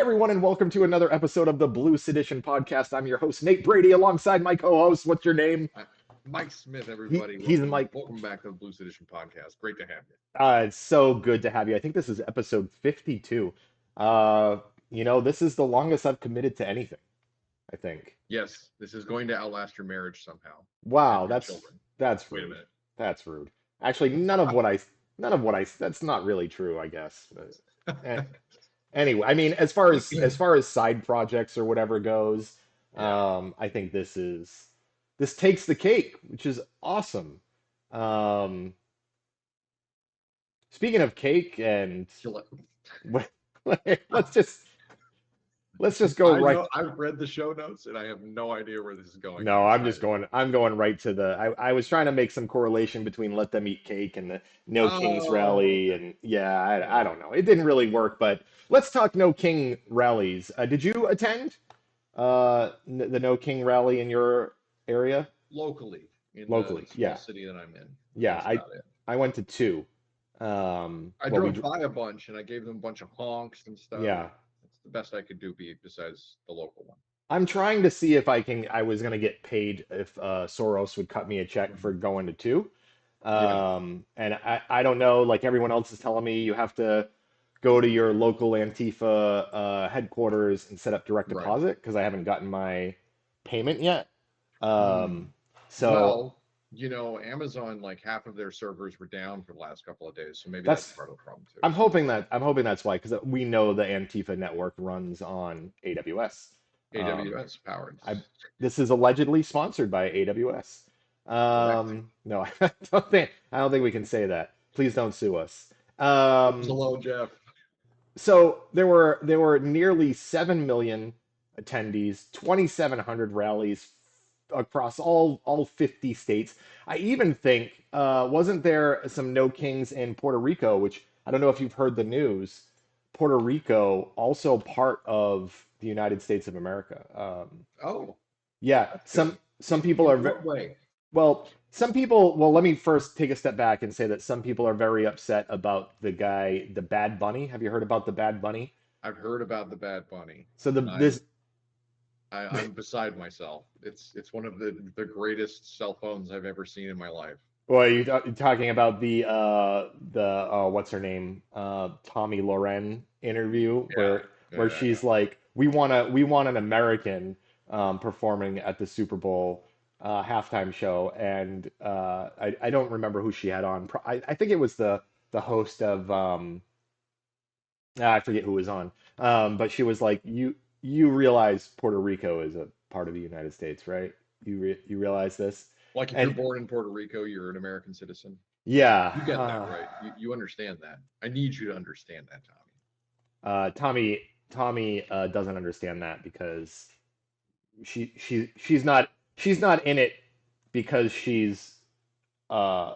everyone, and welcome to another episode of the Blue Sedition podcast. I'm your host, Nate Brady, alongside my co-host. What's your name? Mike Smith, He, everybody. he's Welcome, Mike. welcome back to the Blue Sedition podcast. Great to have you. It's so good to have you. I think this is episode 52. Uh, this is the longest I've committed to anything, I think. Yes, this is going to outlast your marriage somehow and Wow, your that's children. that's Wait a rude. minute. That's rude. Actually, none of what I that's not really true, I guess. But, eh. Anyway, I mean, as far as side projects or whatever goes, Yeah. I think this takes the cake, which is awesome. Um, Speaking of cake, and Gillette. let's just let's just go I right. know I've read the show notes and I have no idea where this is going. No, I'm I'm just excited. going. I'm going right to the. I was trying to make some correlation between Let Them Eat Cake and the No Kings Oh, rally, okay. and yeah, I Yeah. don't know. It didn't really work, but let's talk No King rallies. Did you attend the No King rally in your area Locally in the locally? small Yeah, city that I'm in. yeah. That's I about it. I went to two. I Well, drove by a bunch and I gave them a bunch of honks and stuff. yeah. That's the best I could do besides the local one. I'm trying to see if I can. I was gonna get paid if Soros would cut me a check for Mhm. going to two. Yeah. And I don't know. Like everyone else is telling me, you have to go to your local Antifa headquarters and set up direct Right. deposit because I haven't gotten my payment yet. Hmm. Um, so Well, Amazon, like half of their servers were down for the last couple of days, so maybe that's that's. part of the problem too. I'm hoping that's why because we know the Antifa network runs on AWS. Um, AWS powered. I This is allegedly sponsored by AWS. Correct. No, I don't think we can say that. Please don't sue us. Leave us Um, alone, Jeff. so there were nearly 7 million attendees, 2,700 rallies across all 50 states. I even think wasn't there some No Kings in Puerto Rico, which I don't know if you've heard the news. Puerto Rico also part of the United States of America. Oh, Yeah, that's some good. some people In are what way? well, let me first take a step back and say that some people are very upset about the guy, the Bad Bunny. Have you heard about the Bad Bunny? I've heard about the Bad Bunny, So the and I'm this I, I'm beside myself. It's one of the greatest cell phones I've ever seen in my life. well, you're talking about the what's her name, Tommy Loren interview Yeah, where yeah, she's yeah. like, we want an American performing at the Super Bowl halftime show, and I don't remember who she had on. I think it was the host of I forget who was on, but she was like, you realize Puerto Rico is a part of the United States, right? You realize this, Like if you're and born in Puerto Rico, you're an American citizen. yeah. You get that, right? You understand that. I need you to understand that, Tommy. Tommy doesn't understand that because she's not in it because she's uh,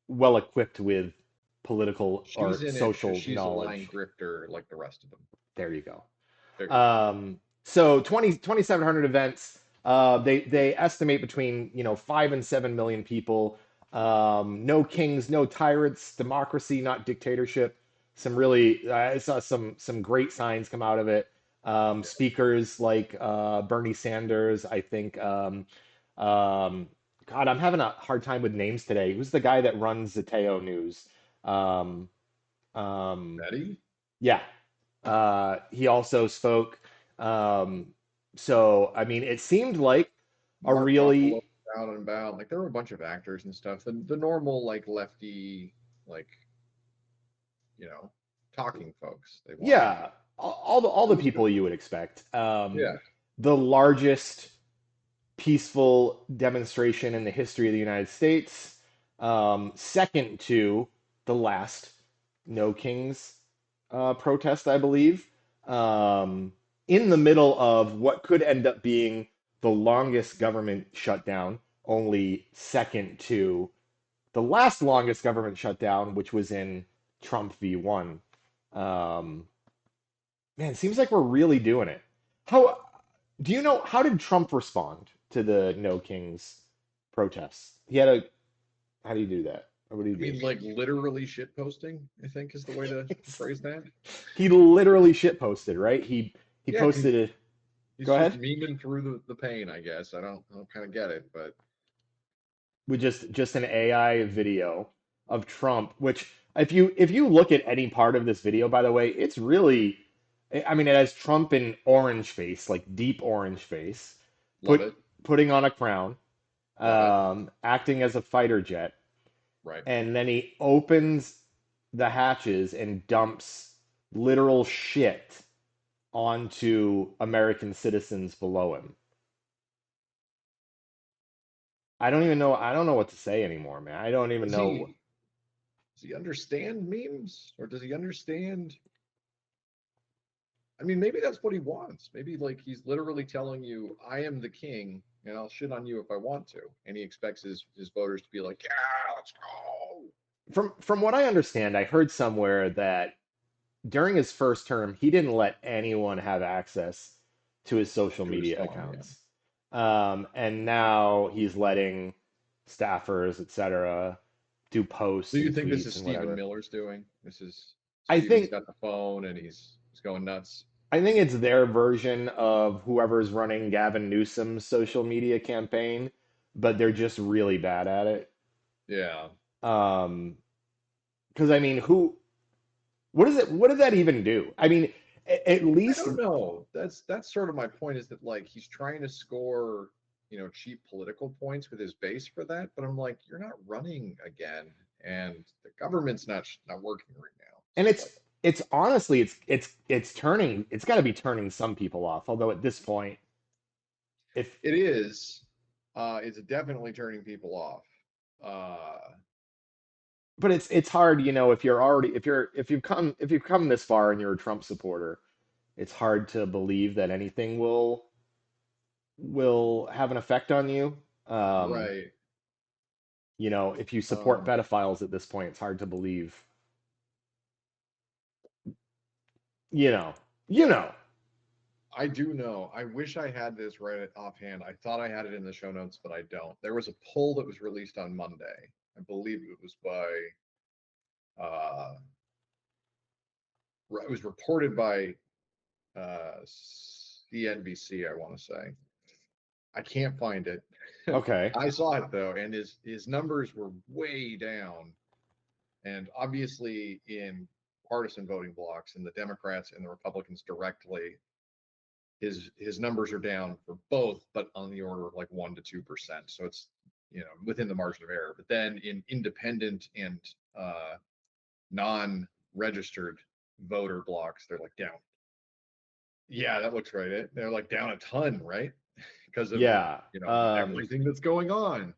well equipped with political She's or in it because social she's a line knowledge. grifter like the rest of them. There you go. There you go. So 2,700 events. They estimate between 5 and 7 million people. No kings, no tyrants, democracy, not dictatorship. I saw some great signs come out of it. Speakers like Bernie Sanders. I think. God, I'm having a hard time with names today. Who's the guy that runs Zateo News? Um, um, Betty? yeah, he also spoke. Um, so, I mean, it seemed like a Mark Ruffalo really, out and about. Like there were a bunch of actors and stuff. The normal like lefty like you know talking folks they wanted. yeah, all the It was good. people you would expect. Yeah. The largest peaceful demonstration in the history of the United States, second to the last No Kings protest, I believe, in the middle of what could end up being the longest government shutdown, only second to the last longest government shutdown, which was in Trump v. 1. Um, Man, it seems like we're really doing it. How do you know how did Trump respond to the No Kings protests? How do you do that? What do you I do? mean, like literally shit posting, I think is the way to phrase that. He literally shit posted, right? He Yeah, because posted it. he's Go just ahead. memeing through the pain, I guess. I don't kind of get it, but With just an AI video of Trump, which if you look at any part of this video, by the way, it's really, I mean, it has Trump in orange face, like deep orange face, love put it, putting on a crown, love it. acting as a fighter jet, Right. and then he opens the hatches and dumps literal shit onto American citizens below him. I don't even know. I don't know what to say anymore, man. I don't even Does know. he does he understand memes or does he understand? I mean, maybe that's what he wants. Maybe like he's literally telling you, "I am the king, and I'll shit on you if I want to," and he expects his voters to be like, "Yeah, let's go." From what I understand, I heard somewhere that during his first term, he didn't let anyone have access to his social To his media phone, yeah. accounts. And now he's letting staffers, etc., do Do posts you and think this tweets is and Stephen whatever. Miller's doing? This is I Stephen's think got the phone and he's going nuts. I think it's their version of whoever's running Gavin Newsom's social media campaign, but they're just really bad at it. Yeah. Um, because I mean, what does it, what did that even do? I mean, at I least don't know. That's sort of my point is that like he's trying to score, cheap political points with his base for that, but I'm like, you're not running again, and the government's not working right now. and So like, it's honestly it's turning, it's got to be turning some people off. Although at this point, if it is, it's definitely turning people off. Uh, but it's hard, if you're already if you've come this far and you're a Trump supporter, it's hard to believe that anything will have an effect on you. Um, right. if you support Um, pedophiles at this point, it's hard to believe. You know, you know. I do know. I wish I had this right offhand. I thought I had it in the show notes, but I don't. There was a poll that was released on Monday. I believe it was by uh, it was reported by CNBC, I want to say. I can't find it. Okay. I saw it though, and his numbers were way down. And obviously, in partisan voting blocks, and the Democrats and the Republicans directly, his numbers are down for both, but on the order of like 1 to 2%. So it's within the margin of error. But then in independent and non-registered voter blocks, they're like down. Yeah, that looks right. They're like down a ton, right? Because of Yeah. everything that's going on.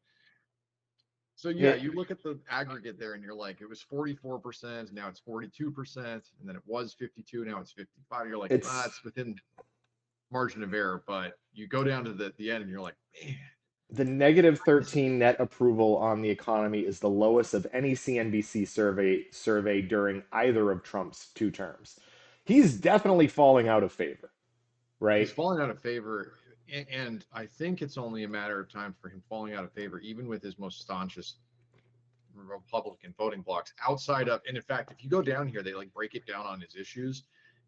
So yeah, It, you look at the aggregate there, and you're like, it was 44%, now it's 42%, and then it was 52, now it's 55. You're like, it's it's within margin of error, but you go down to the end, and you're like, man, the negative this, 13 net approval on the economy is the lowest of any CNBC survey during either of Trump's two terms. He's definitely falling out of favor, he's right? falling out of favor, and I think it's only a matter of time for him falling out of favor, even with his most staunchest Republican voting blocks outside of, and in fact, if you go down here, they like break it down on his issues.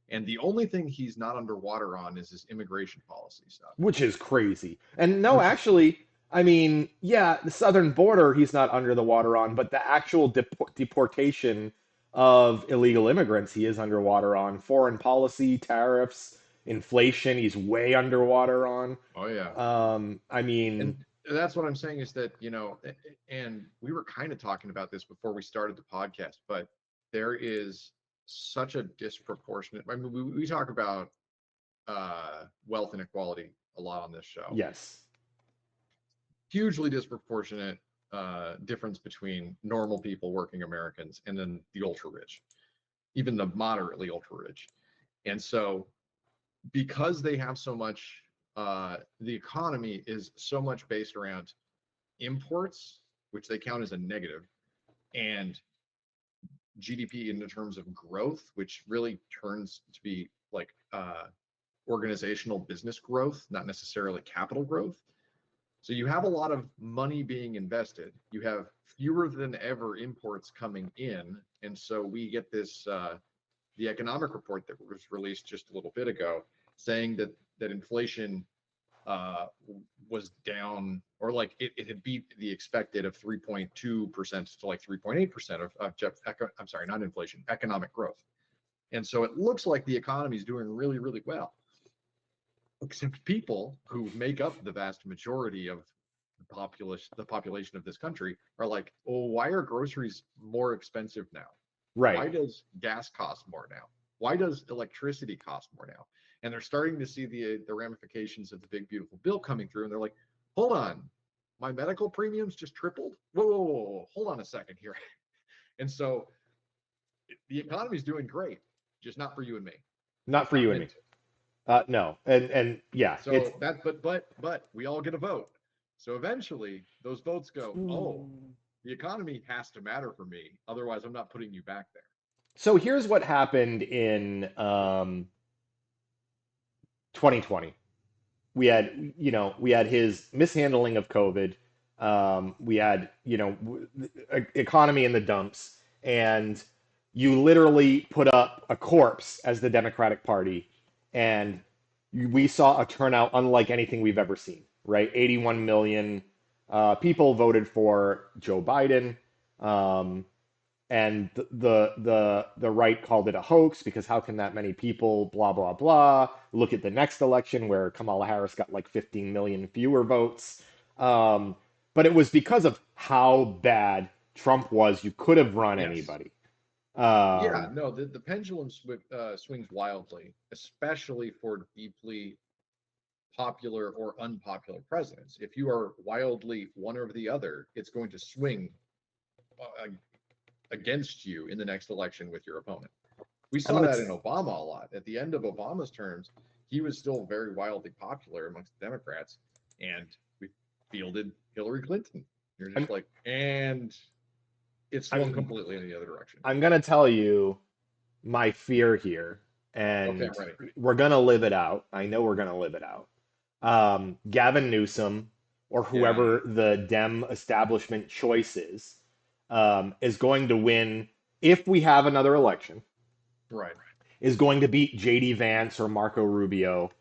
And the only thing he's not underwater on is his immigration policy stuff, Which is crazy. And no, which is actually, I mean, yeah, the southern border he's not under the water on, but the actual deportation of illegal immigrants he is underwater on. Foreign policy, tariffs, inflation, he's way underwater on. oh yeah. I mean, And that's what I'm saying is that, and we were kind of talking about this before we started the podcast, but there is such a disproportionate, I mean, we talk about wealth inequality a lot on this show. yes. Hugely disproportionate difference between normal people, working Americans, and then the ultra rich, even the moderately ultra rich. And so, because they have so much, the economy is so much based around imports, which they count as a negative, and GDP in the terms of growth, which really turns to be like organizational business growth, not necessarily capital growth. So you have a lot of money being invested. You have fewer than ever imports coming in, and so we get this the economic report that was released just a little bit ago, saying that inflation uh, was down, or like it had beat the expected of 3.2% to like 3.8% I'm sorry, not inflation, economic growth. And so it looks like the economy is doing really, really well. Except people who make up the vast majority of the population of this country are like, oh, why are groceries more expensive now? Right. Why does gas cost more now? Why does electricity cost more now? And they're starting to see the ramifications of the big beautiful bill coming through, and they're like, hold on, my medical premiums just tripled. Whoa, hold on a second here. And so the economy is doing great, just not for you and me. Not It's for not you and meant me. to. No. And yeah, it's So that, but we all get a vote. So eventually, those votes go, oh, the economy has to matter for me. Otherwise, I'm not putting you back there. so here's what happened in 2020. We had his mishandling of COVID. We had, economy in the dumps, and you literally put up a corpse as the Democratic Party, and we saw a turnout unlike anything we've ever seen. Right, 81 million people voted for Joe Biden. Um, and the right called it a hoax because how can that many people blah blah blah. Look at the next election where Kamala Harris got like 15 million fewer votes. But it was because of how bad Trump was. You could have run Yes. anybody. Yeah, um, no, the pendulum swings wildly, especially for deeply popular or unpopular presidents. If you are wildly one or the other, it's going to swing uh, against you in the next election with your opponent. We I'm saw gonna that in Obama a lot. At the end of Obama's terms, he was still very wildly popular amongst the Democrats, and we fielded Hillary Clinton. You're I'm, just like, and it swung I'm completely in the other direction. I'm gonna tell you my fear here, Okay, and I'm ready. we're gonna live it out. I know we're gonna live it out. Gavin Newsom or Yeah, whoever the Dem establishment choice is going to win if we have another election, right. is going to beat JD Vance or Marco Rubio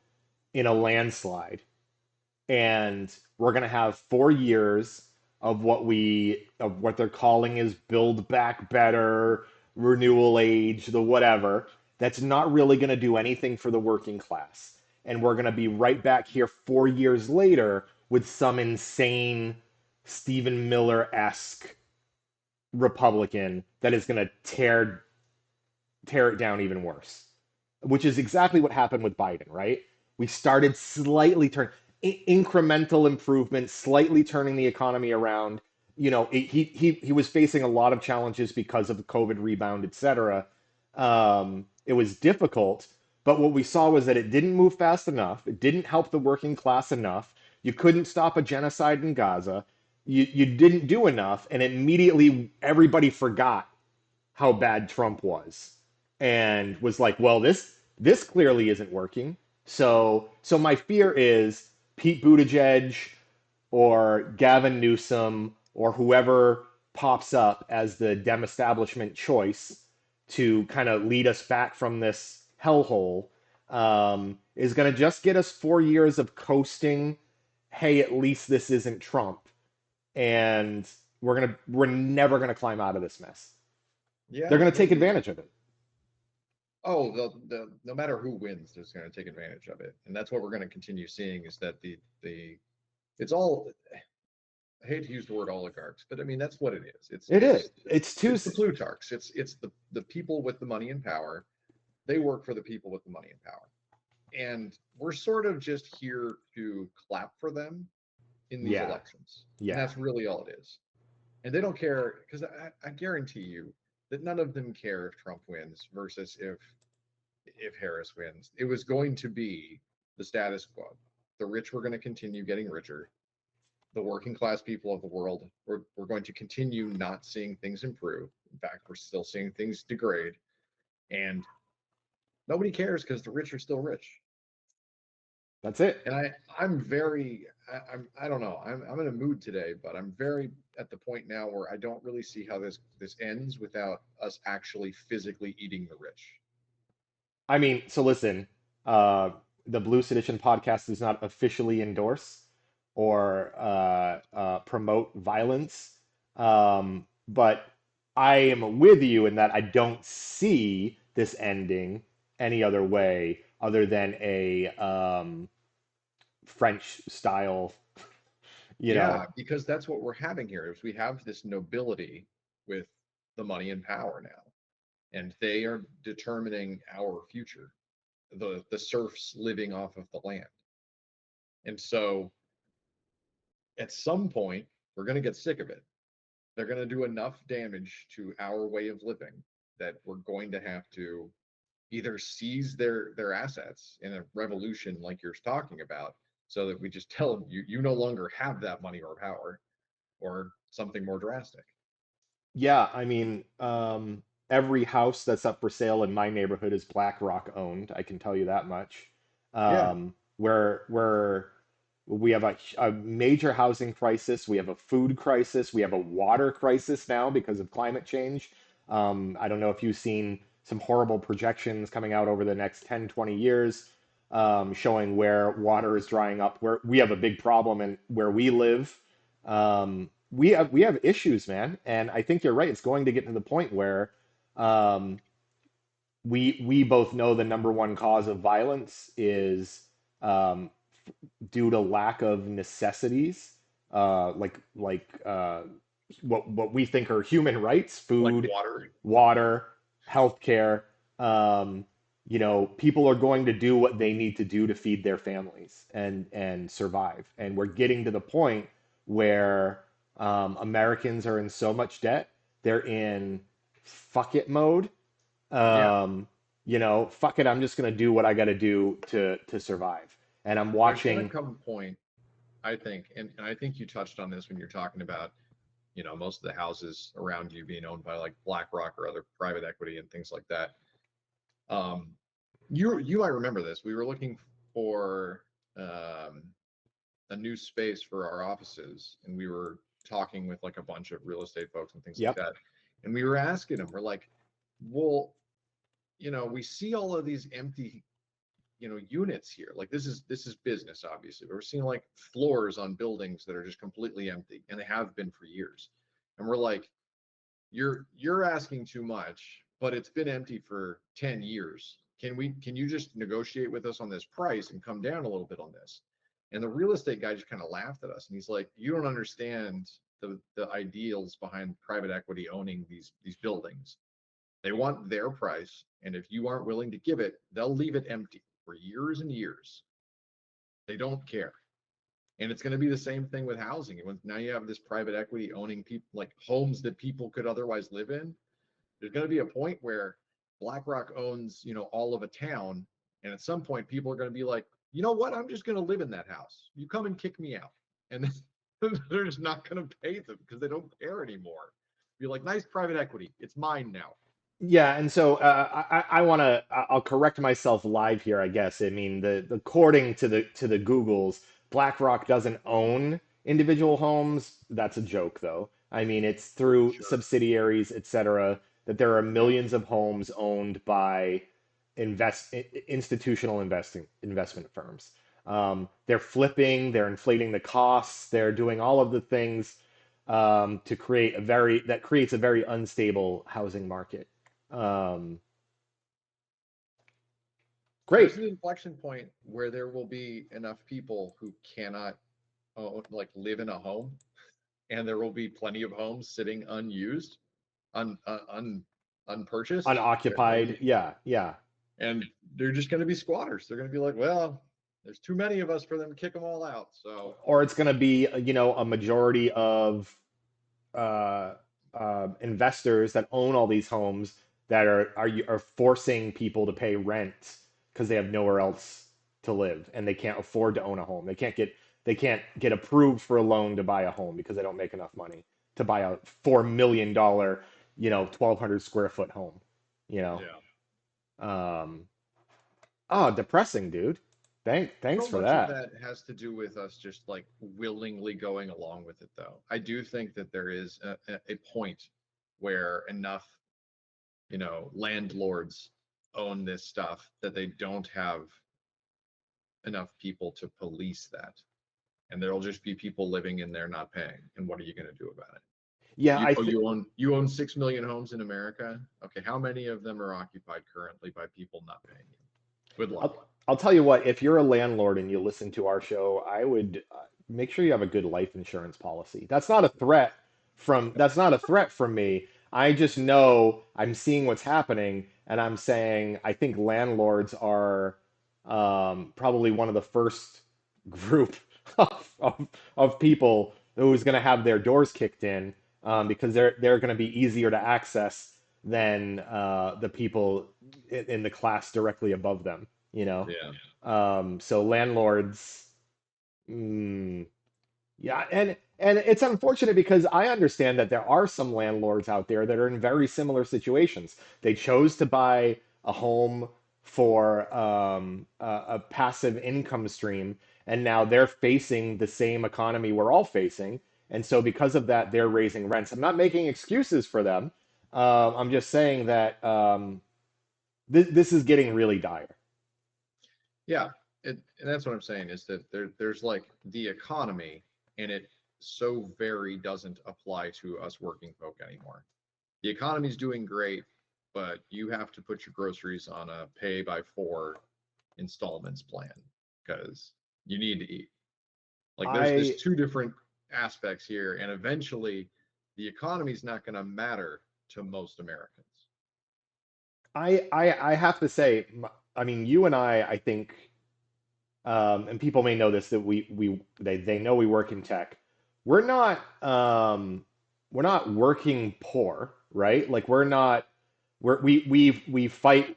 in a landslide. And we're going to have 4 years of what they're calling is build back better, renewal age, the whatever. That's not really going to do anything for the working class. And we're going to be right back here 4 years later with some insane Stephen Miller esque Republican that is going to tear it down even worse, which is exactly what happened with Biden, right? We started slightly incremental improvement, slightly turning the economy around. He was facing a lot of challenges because of the COVID rebound, et cetera. It was difficult, but what we saw was that it didn't move fast enough. It didn't help the working class enough. You couldn't stop a genocide in Gaza. You didn't do enough, and immediately everybody forgot how bad Trump was and was like, well, this clearly isn't working. So my fear is Pete Buttigieg or Gavin Newsom or whoever pops up as the Dem establishment choice to kind of lead us back from this hellhole is going to just get us 4 years of coasting. Hey, at least this isn't Trump, and we're never gonna climb out of this mess. They're Yeah, going to take maybe. advantage of it. Oh, no matter who wins, is going to take advantage of it, and that's what we're going to continue seeing. Is that the it's all. I hate to use the word oligarchs, but I mean that's what it is. It's It is. it's It's too. it's the plutarchs. It's the people with the money and power. They work for the people with the money and power, and we're sort of just here to clap for them in these Yeah. elections, and Yeah. that's really all it is. And they don't care because I guarantee you that none of them care if Trump wins versus if Harris wins. It was going to be the status quo. The rich were going to continue getting richer. The working class people of the world were going to continue not seeing things improve. In fact, we're still seeing things degrade. And nobody cares because the rich are still rich. That's it. And I'm very I don't know. I'm in a mood today, but I'm very at the point now where I don't really see how this ends without us actually physically eating the rich. I mean, so listen, uh, the Blue Sedition podcast does not officially endorse or promote violence, but I am with you in that I don't see this ending any other way other than a French style, you know. Yeah, because that's what we're having here is we have this nobility with the money and power now, and they are determining our future. The serfs living off of the land. And so at some point, we're going to get sick of it. They're going to do enough damage to our way of living that we're going to have to either seize their assets in a revolution like you're talking about, so that we just tell them you no longer have that money or power, or something more drastic. Yeah, I mean, every house that's up for sale in my neighborhood is BlackRock owned. I can tell you that much. Yeah, Where we have a major housing crisis, we have a food crisis, we have a water crisis now because of climate change. I don't know if you've seen some horrible projections coming out over the next 10, 20 years, showing where water is drying up, where we have a big problem and where we live. We have issues, man, and I think you're right. It's going to get to the point where um, we both know the number one cause of violence is um, due to lack of necessities, what we think are human rights: like food, water. water, healthcare. People are going to do what they need to do to feed their families and survive. And we're getting to the point where Americans are in so much debt, they're in fuck it mode. Yeah, Fuck it, I'm just gonna do what I gotta do to survive. And I'm there's going to watching. come a point, I think, and I think you touched on this when you're talking about, most of the houses around you being owned by like BlackRock or other private equity and things like that. Um, you might remember this. We were looking for um, a new space for our offices, and we were talking with like a bunch of real estate folks and things like Yep. that. And we were asking them, we're like, well, we see all of these empty, units here. Like this is business, obviously. But we're seeing like floors on buildings that are just completely empty, and they have been for years. And we're like, you're asking too much, but it's been empty for 10 years. Can you just negotiate with us on this price and come down a little bit on this? And the real estate guy just kind of laughed at us, and he's like, you don't understand the ideals behind private equity owning these buildings. They want their price, and if you aren't willing to give it, they'll leave it empty for years and years. They don't care. And it's going to be the same thing with housing. When now you have this private equity owning people, like homes that people could otherwise live in, there's going to be a point where BlackRock owns, all of a town, and at some point people are going to be like, you know what? I'm just going to live in that house. You come and kick me out, and they're just not going to pay them because they don't care anymore. Be like, nice private equity, it's mine now. Yeah, and so I want to. I'll correct myself live here, I guess. I mean, according to the Googles, BlackRock doesn't own individual homes. That's a joke, though. I mean, it's through Sure. subsidiaries, et cetera, that there are Yeah. millions of homes owned by institutional investment firms. They're flipping, they're inflating the costs, they're doing all of the things to create that creates a very unstable housing market. Um, great. There's an inflection point where there will be enough people who cannot like live in a home, and there will be plenty of homes sitting unused, unpurchased, Unoccupied. Yeah, yeah. and they're just going to be squatters. They're going to be like, well, there's too many of us for them to kick them all out. So Or it's going to be, a majority of uh, investors that own all these homes that are forcing people to pay rent because they have nowhere else to live and they can't afford to own a home. They can't get approved for a loan to buy a home because they don't make enough money to buy a $4 million, 1,200 square foot home. You know. yeah, Um, oh, depressing, dude. Thanks So for much of that. that has to do with us just like willingly going along with it, though. I do think that there is a point where enough, landlords own this stuff that they don't have enough people to police that. And there'll just be people living in there not paying. And what are you going to do about it? Yeah, You, oh, you own 6 million homes in America. Okay, how many of them are occupied currently by people not paying you? Good luck. I'll tell you what, if you're a landlord and you listen to our show, I would make sure you have a good life insurance policy. That's not a threat from me. I just know I'm seeing what's happening and I'm saying I think landlords are probably one of the first group of people who's going to have their doors kicked in because they're going to be easier to access than the people in the class directly above them, you know? Yeah. So landlords, mm, yeah, and it's unfortunate because I understand that there are some landlords out there that are in very similar situations. They chose to buy a home for a passive income stream, and now they're facing the same economy we're all facing. And so because of that, they're raising rents. I'm not making excuses for them. I'm just saying that this is getting really dire. Yeah. And that's what I'm saying is that there's like the economy, and it so very doesn't apply to us working folk anymore. The economy's doing great, but you have to put your groceries on a pay by four installments plan because you need to eat. Like there's I two different aspects here, and eventually the economy's not going to matter to most Americans. I have to say, I mean, you and I think, and people may know this that they know we work in tech. We're not we're not working poor, right? Like we fight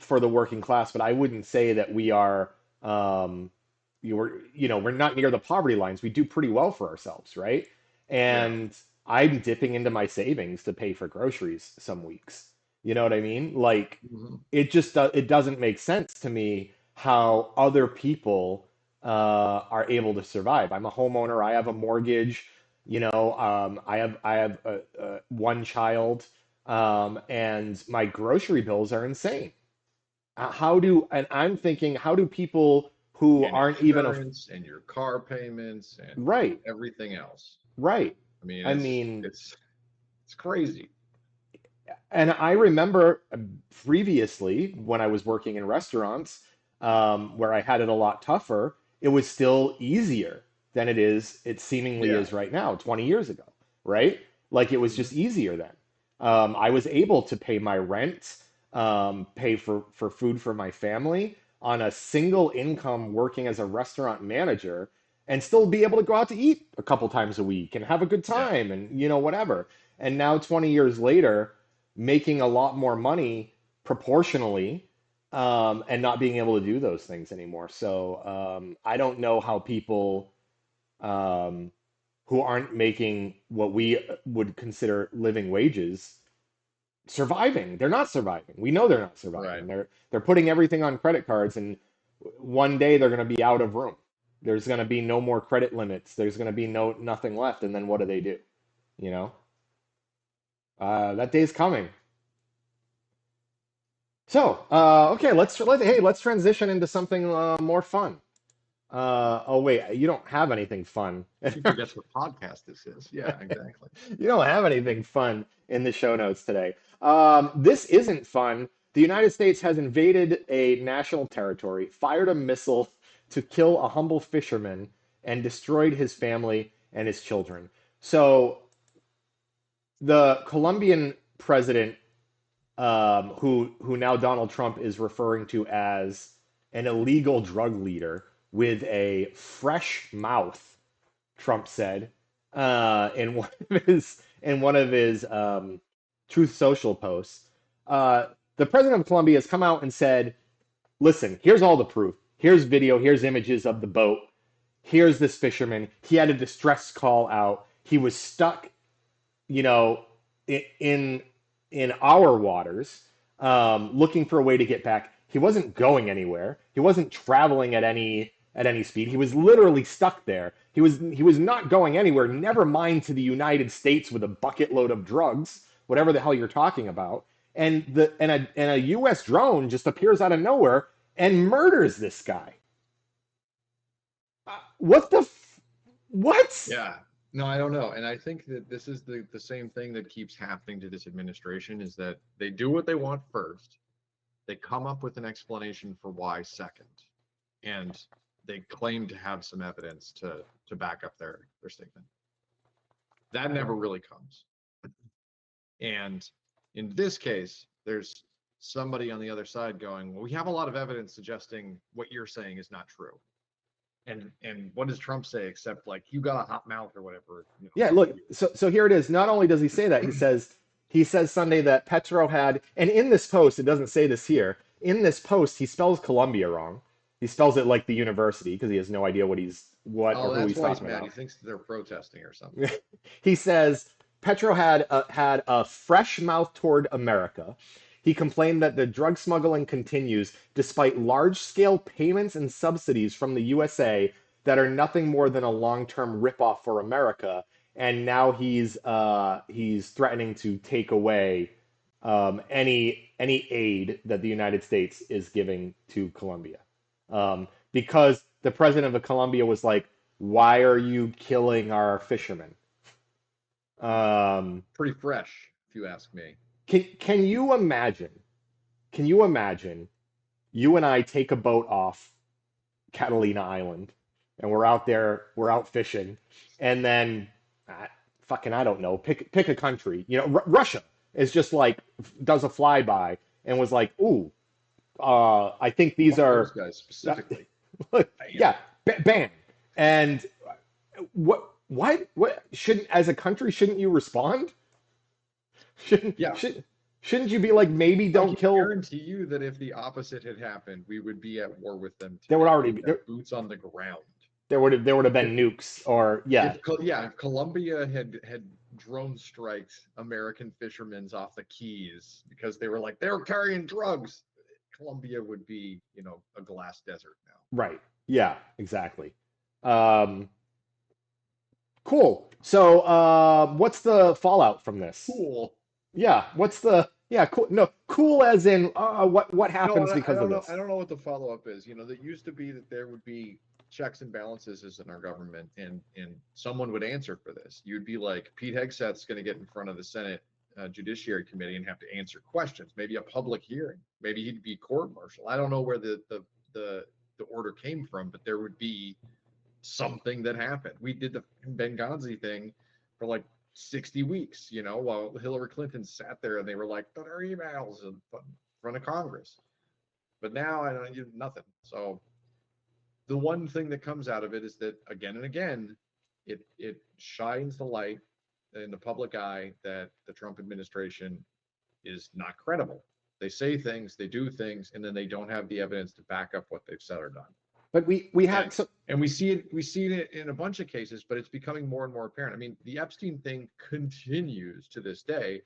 for the working class, but I wouldn't say that we are we're not near the poverty lines. We do pretty well for ourselves, right? Yeah. And I'm dipping into my savings to pay for groceries some weeks. You know what I mean? Like Mhm. it doesn't make sense to me how other people are able to survive. I'm a homeowner. I have a mortgage. I have one child, and my grocery bills are insane. And I'm thinking, how do people who And aren't even a insurance and your car payments and right, everything else. right? I mean, I it's mean, it's it's crazy. and I remember previously when I was working in restaurants, where I had it a lot tougher, it was still easier than it seemingly Yeah. is right now, 20 years ago, right? Like it was Mhm. just easier then. I was able to pay my rent, pay for food for my family on a single income working as a restaurant manager and still be able to go out to eat a couple times a week and have a good Yeah. time and whatever. And now 20 years later, making a lot more money proportionally, and not being able to do those things anymore. So I don't know how people um, who aren't making what we would consider living wages surviving. They're not surviving. We know they're not Right. surviving. They're putting everything on credit cards, and one day they're going to be out of room. There's going to be no more credit limits. There's going to be nothing left, and then what do they do? You know, that day's coming. So, okay, let's transition into something more fun. Oh wait, you don't have anything fun. He forgets what podcast this is. Yeah, exactly. You don't have anything fun in the show notes today. This isn't fun. The United States has invaded a national territory, fired a missile to kill a humble fisherman, and destroyed his family and his children. So the Colombian president, who now Donald Trump is referring to as an illegal drug leader with a fresh mouth, Trump said in one of his Truth Social posts. The president of Colombia has come out and said, "Listen, here's all the proof. Here's video. Here's images of the boat. Here's this fisherman. He had a distress call out. He was stuck, you know, in our waters, looking for a way to get back. He wasn't going anywhere. He wasn't traveling at any speed. He was literally stuck there. He was not going anywhere, never mind to the United States with a bucket load of drugs, whatever the hell you're talking about. And a US drone just appears out of nowhere and murders this guy. What the what? Yeah. No, I don't know. And I think that this is the same thing that keeps happening to this administration is that they do what they want first. They come up with an explanation for why second. And they claim to have some evidence to back up their statement. That never really comes. And in this case, there's somebody on the other side going, well, we have a lot of evidence suggesting what you're saying is not true. And what does Trump say except like you got a hot mouth or whatever? Yeah, look, so here it is. Not only does he say that, he says Sunday that Petro had, and in this post, it doesn't say this here. In this post, he spells Columbia wrong. He spells it like the university because he has no idea what Oh, or who that's he's why he's talking mad. about. He thinks they're protesting or something. He says Petro had a fresh mouth toward America. He complained that the drug smuggling continues despite large scale payments and subsidies from the USA that are nothing more than a long term ripoff for America. And now he's threatening to take away any aid that the United States is giving to Colombia, because the president of Colombia was like, "Why are you killing our fishermen?" Um, Pretty fresh, if you ask me. can you imagine? Can you imagine you and I take a boat off Catalina Island and we're out fishing, and then fucking I don't know, pick a country. You know, Russia is just like does a flyby and was like, "Ooh, I think these One of those are guys specifically. yeah, ban." And what shouldn't as a country shouldn't you respond? Shouldn't Yeah. shouldn't you be like maybe I don't can kill? guarantee you that if the opposite had happened, we would be at war with them There would today. already We'd be have boots on the ground. there would have If been nukes or yeah, if Colombia had drone striked American fishermen off the Keys because they were like they were carrying drugs, Colombia would be, a glass desert now. right. Yeah, exactly. Um, cool. So, what's the fallout from this? Cool. Yeah, what's the yeah, cool. No, cool as in what No, happens I because of don't know. this? I don't know what the follow up is. That used to be that there would be checks and balances in our government, and someone would answer for this. You'd be like Pete Hegseth's going to get in front of the Senate Judiciary Committee and have to answer questions. Maybe a public hearing. Maybe he'd be court martial. I don't know where the order came from, but there would be something that happened. We did the Benghazi thing for like 60 weeks, while Hillary Clinton sat there and they were like, put our emails in front of Congress. But now I don't do nothing. So the one thing that comes out of it is that again and again, it shines the light in the public eye that the Trump administration is not credible. They say things, they do things, and then they don't have the evidence to back up what they've said or done. But we have And, so and we see it in a bunch of cases, but it's becoming more and more apparent. I mean, the Epstein thing continues to this day,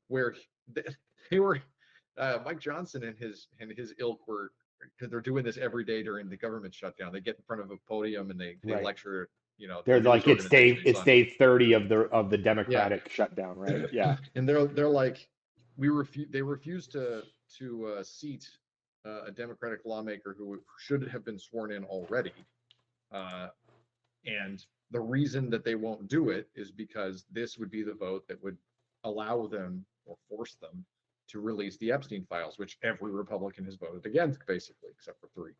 where they were Mike Johnson and his ilk were, because they're doing this every day during the government shutdown. They get in front of a podium and they right. lecture, They're news like organizations it's on day 30 of the yeah, Democratic shutdown, right? Yeah. and they're like they refuse to seat a Democratic lawmaker who should have been sworn in already. And the reason that they won't do it is because this would be the vote that would allow them or force them to release the Epstein files, which every Republican has voted against, basically, except for 3.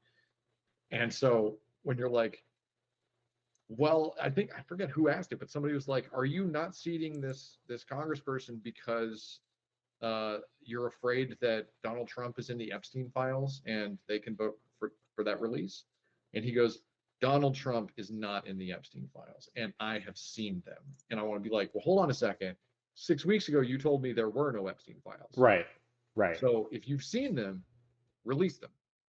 And so when you're like, well, I forget who asked it, but somebody was like, "Are you not seating this congressperson because you're afraid that Donald Trump is in the Epstein files and they can vote for that release?" And he goes, "Donald Trump is not in the Epstein files, and I have seen them." And I want to be like, well, hold on a second. 6 weeks ago, you told me there were no Epstein files. Right. Right. So if you've seen them, release them.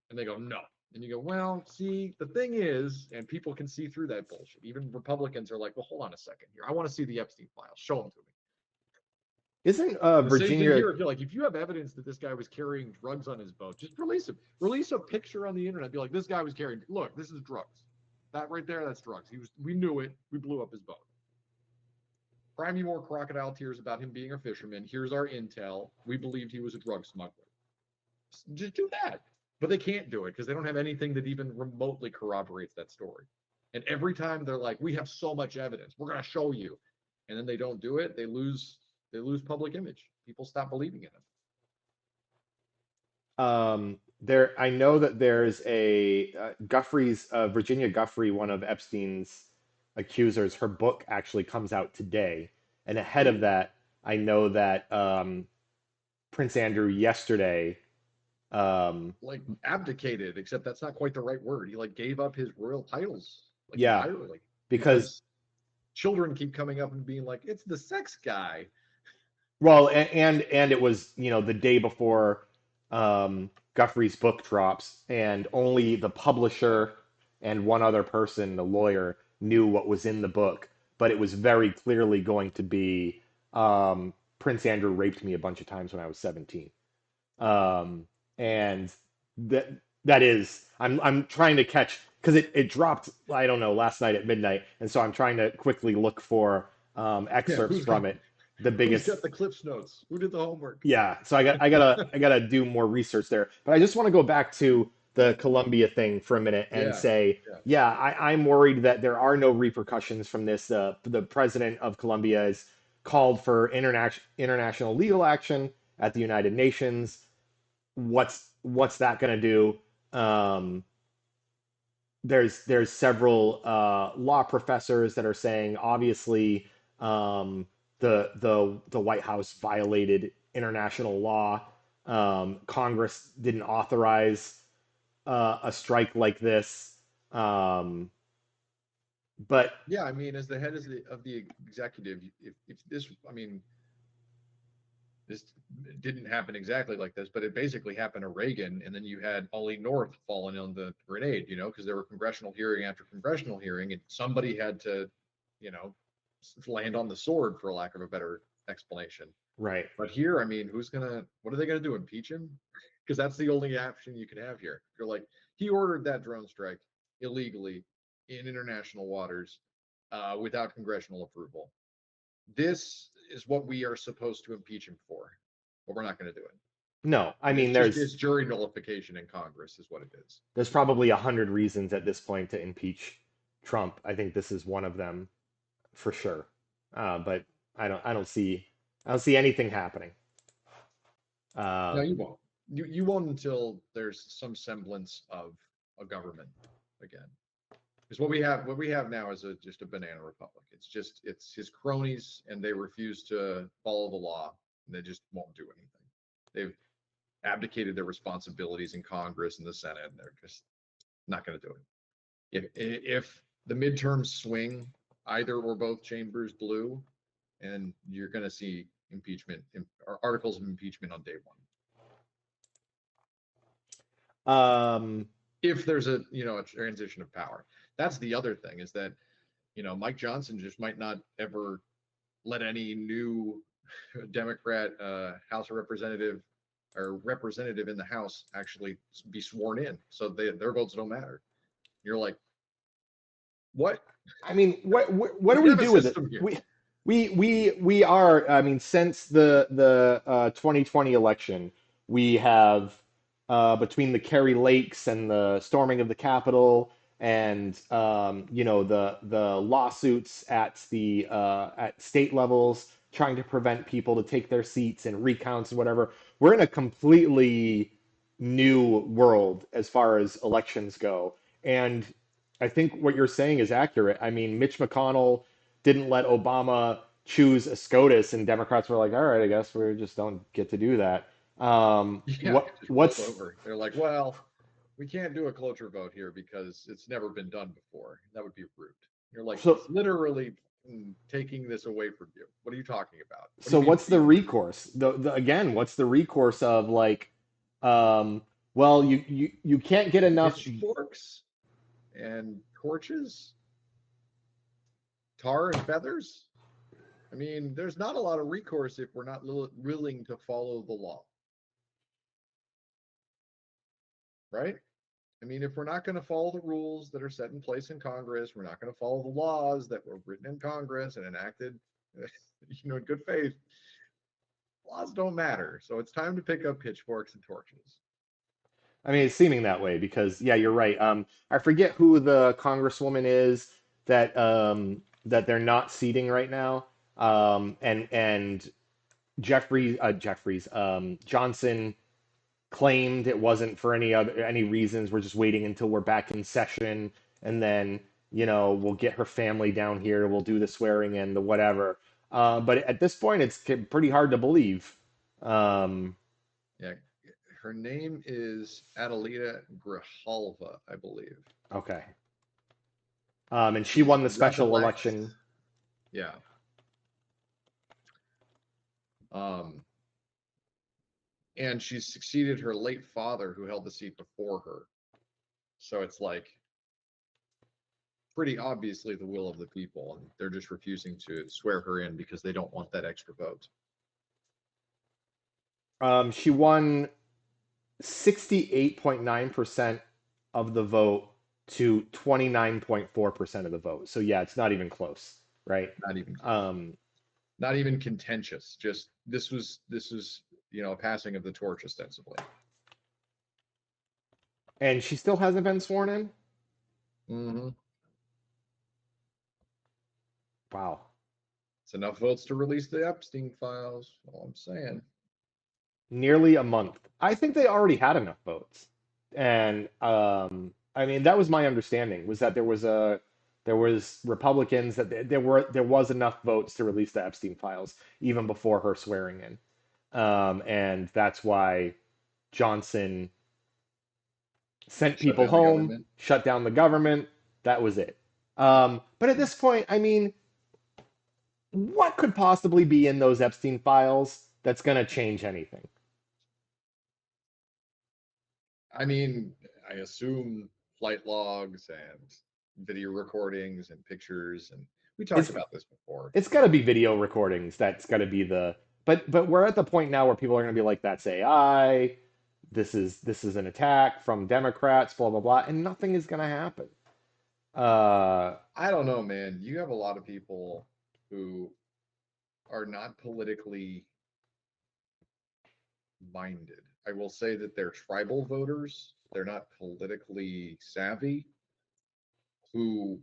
And they go, no. And you go, well, see, the thing is, and people can see through that bullshit. Even Republicans are like, well, hold on a second here. I want to see the Epstein files. Show them to me. Isn't The same thing Virginia? here. If you're like, if you have evidence that this guy was carrying drugs on his boat, just release him. Release a picture on the internet. Be like, this guy was carrying. Look, this is drugs. That right there, that's drugs. He was. We knew it. We blew up his boat. Cry me more crocodile tears about him being a fisherman. Here's our intel. We believed he was a drug smuggler. Just do that. But they can't do it because they don't have anything that even remotely corroborates that story. And every time they're like, we have so much evidence, we're going to show you. And then they don't do it, they lose public image. People stop believing in them. There, I know that there's a Guffrey's Virginia Guffrey, one of Epstein's accusers. Her book actually comes out today, and ahead of Ooh, that, I know that Prince Andrew yesterday. Um, like abdicated, except that's not quite the right word. He like gave up his royal titles like yeah, entirely because because children keep coming up and being like, it's the sex guy. well, and it was the day before Guthrie's book drops, and only the publisher and one other person, the lawyer, knew what was in the book, but it was very clearly going to be Prince Andrew raped me a bunch of times when I was 17. Um, and that that is I'm trying to catch because it dropped, I don't know, last night at midnight, and so I'm trying to quickly look for Yeah, excerpts from it. The who's biggest got the Cliffs notes? Who did the homework? Yeah, so I gotta do more research there. But I just want to go back to the Columbia thing for a minute and Yeah, say, yeah. yeah, I'm worried that there are no repercussions from this. The president of Colombia has called for international legal action at the United Nations. What's that going to do? There's several law professors that are saying obviously the White House violated international law. Congress didn't authorize a strike like this. Um, but Yeah, I mean, as the head of the executive, if this, I mean, this didn't happen exactly like this, but it basically happened to Reagan, and then you had Ollie North falling on the grenade, because there were congressional hearing after congressional hearing, and somebody had to, you know, land on the sword, for lack of a better explanation. right, But here, I mean, what are they gonna do? Impeach him? Because that's the only option you can have here. You're like, he ordered that drone strike illegally in international waters without congressional approval. This is what we are supposed to impeach him for, but we're not going to do it. no, I And mean it's jury nullification in Congress, is what it is. there's probably 100 reasons at this point to impeach Trump. I think this is one of them for sure. But I don't see anything happening. No, Um, you won't. You won't until there's some semblance of a government again. Because what we have now is just a banana republic. It's his cronies, and they refuse to follow the law, and they just won't do anything. They've abdicated their responsibilities in Congress and the Senate, and they're just not going to do it. If the midterms swing either or both chambers blue, and you're going to see impeachment or articles of impeachment on day one. um, If there's a transition of power, that's the other thing, is that Mike Johnson just might not ever let any new Democrat House of Representative or representative in the House actually be sworn in, so their votes don't matter. You're like, what? I mean, what do We we have a do with it? system here. We are. I mean, since the 2020 election, we have between the Kerry Lakes and the storming of the Capitol, and the lawsuits at state levels trying to prevent people to take their seats and recounts and whatever. We're in a completely new world as far as elections go, and I think what you're saying is accurate. I mean, Mitch McConnell didn't let Obama choose a SCOTUS, and Democrats were like, "All right, I guess we just don't get to do that." Yeah, What it just rolled what's over. They're like, well, we can't do a cloture vote here because it's never been done before. That would be rude. You're like, so it's literally taking this away from you. What are you talking about? What do so you mean what's it's the being rude? recourse? Again, what's the recourse of like, um, well, you can't get enough. Pitchforks and torches, tar and feathers. I mean, there's not a lot of recourse if we're not willing to follow the law, right? I mean, if we're not going to follow the rules that are set in place in Congress, we're not going to follow the laws that were written in Congress and enacted, in good faith. Laws don't matter. So it's time to pick up pitchforks and torches. I mean, it's seeming that way because, yeah, you're right. I forget who the congresswoman is that they're not seating right now. And Johnson claimed it wasn't for any reasons. We're just waiting until we're back in session, and then we'll get her family down here. We'll do the swearing in, the whatever. But at this point, it's pretty hard to believe. Um, Yeah, her name is Adelita Grijalva, I believe. okay. And she She's won the special Rep-elect. election. Yeah. And she succeeded her late father, who held the seat before her. So it's like pretty obviously the will of the people, and they're just refusing to swear her in because they don't want that extra vote. She won 68.9% of the vote to 29.4% of the vote. So yeah, it's not even close, right? Not even close. Um, Not even contentious. Just this was a passing of the torch ostensibly. and she still hasn't been sworn in? Mm-hmm. Wow. It's enough votes to release the Epstein files. All I'm saying. Nearly a month. I think they already had enough votes. And I mean that was my understanding was that there was Republicans that there was enough votes to release the Epstein files even before her swearing in. And that's why Johnson sent Shut people down the home, government. shut down the government. That was it. But at this point, I mean, what could possibly be in those Epstein files that's going to change anything? I mean, I assume flight logs and video recordings and pictures, and we talked It's about this before. it's got to be video recordings. That's got to be the. But we're at the point now where people are going to be like, "That's AI. This is an attack from Democrats." Blah blah blah, and nothing is going to happen. Uh, I don't know, man. You have a lot of people who are not politically minded. I will say that they're tribal voters. They're not politically savvy, who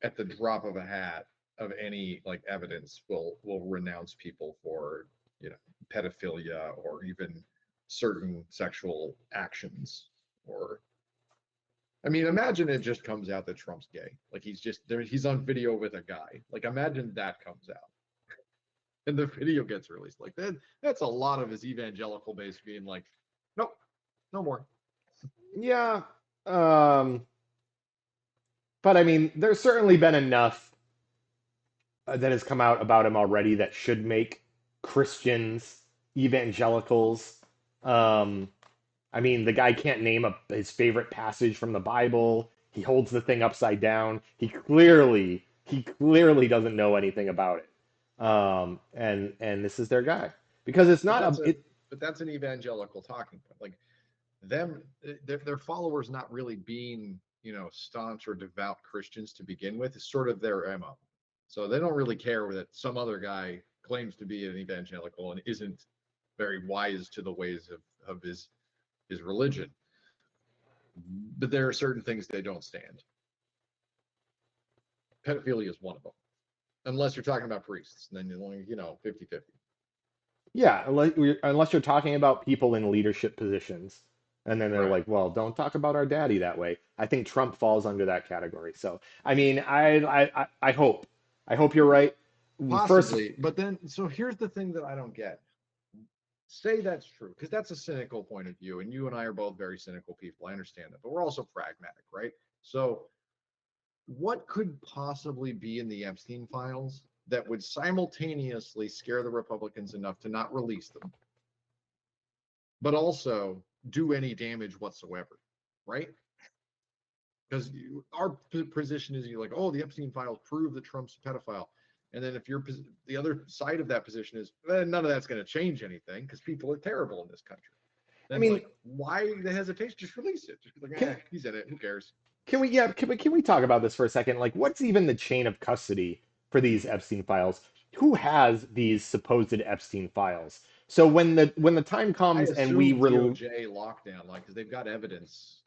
at the drop of a hat of any like evidence will renounce people for pedophilia or even certain sexual actions. Or I mean, imagine it just comes out that Trump's gay, like he's just there, he's on video with a guy. Like imagine that comes out and the video gets released. Like that's a lot of his evangelical base being like, nope, no more. yeah. Um, but I mean, there's certainly been enough that has come out about him already that should make Christians, evangelicals. Um, I mean, the guy can't name his favorite passage from the Bible. He holds the thing upside down. He clearly doesn't know anything about it. And this is their guy because it's But not that's a a it. but that's an evangelical talking point. Like them, their followers not really being staunch or devout Christians to begin with is sort of their MO. So they don't really care that some other guy claims to be an evangelical and isn't very wise to the ways of his religion. But there are certain things they don't stand. Pedophilia is one of them. Unless you're talking about priests, then you're only 50-50. Yeah, unless you're talking about people in leadership positions, and then they're Right. like, "Well, don't talk about our daddy that way." I think Trump falls under that category. So, I mean, I hope you're right. First, Possibly. But then, so here's the thing that I don't get. Say that's true, because that's a cynical point of view, and you and I are both very cynical people. I understand that, but we're also pragmatic, right? So, what could possibly be in the Epstein files that would simultaneously scare the Republicans enough to not release them, but also do any damage whatsoever, right? Because our position is you're like, oh, the Epstein files prove that Trump's a pedophile. And then if you're the other side of that position is none of that's going to change anything because people are terrible in this country, I then it's mean, like, why the hesitation? Just release it. Just be like, can he's in it. Who cares? can we yeah can we talk about this for a second? Like, what's even the chain of custody for these Epstein files? Who has these supposed Epstein files? So when the time I comes and we assume re DOJ lockdown, like, because they've got evidence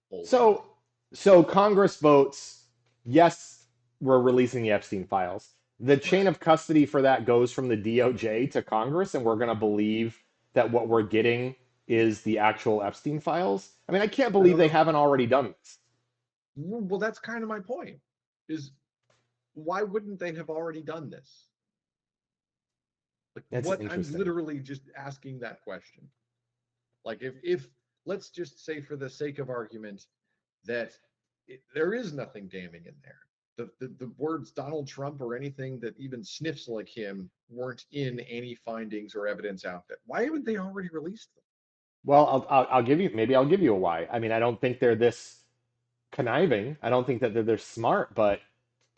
holding them. so so Congress votes yes, we're releasing the Epstein files. The chain Right. of custody for that goes from the DOJ to Congress, and we're going to believe that what we're getting is the actual Epstein files. I mean, I can't I believe don't they know. haven't already done this. Well, that's kind of my point. Is why wouldn't they have already done this? Like, That's what I'm interesting. literally just asking that question. Like, if let's just say for the sake of argument that there is nothing damning in there. The words Donald Trump or anything that even sniffs like him weren't in any findings or evidence out there. Why haven't they already released them? Well, I'll give you maybe I'll give you a why. I mean, I don't think they're this conniving. I don't think that they're smart, but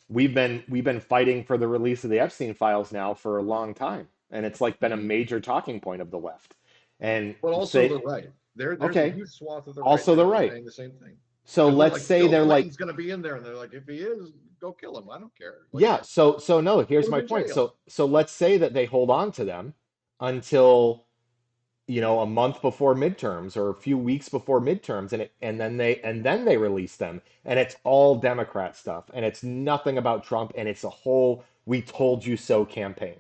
we've been fighting for the release of the Epstein files now for a long time, and it's like been a Mm-hmm. major talking point of the left. And But also the say, right. There's a okay, huge swath of the right also that the have been right. saying the same thing. So Because they're let's like, say Bill they're like, Clinton's going to be in there, and they're like, if he is, go kill him. I don't care. Like, yeah. So no. put Here's him my in point. jail. So let's say that they hold on to them until a month before midterms or a few weeks before midterms, and then they release them, and it's all Democrat stuff, and it's nothing about Trump, and it's a whole "we told you so" campaign.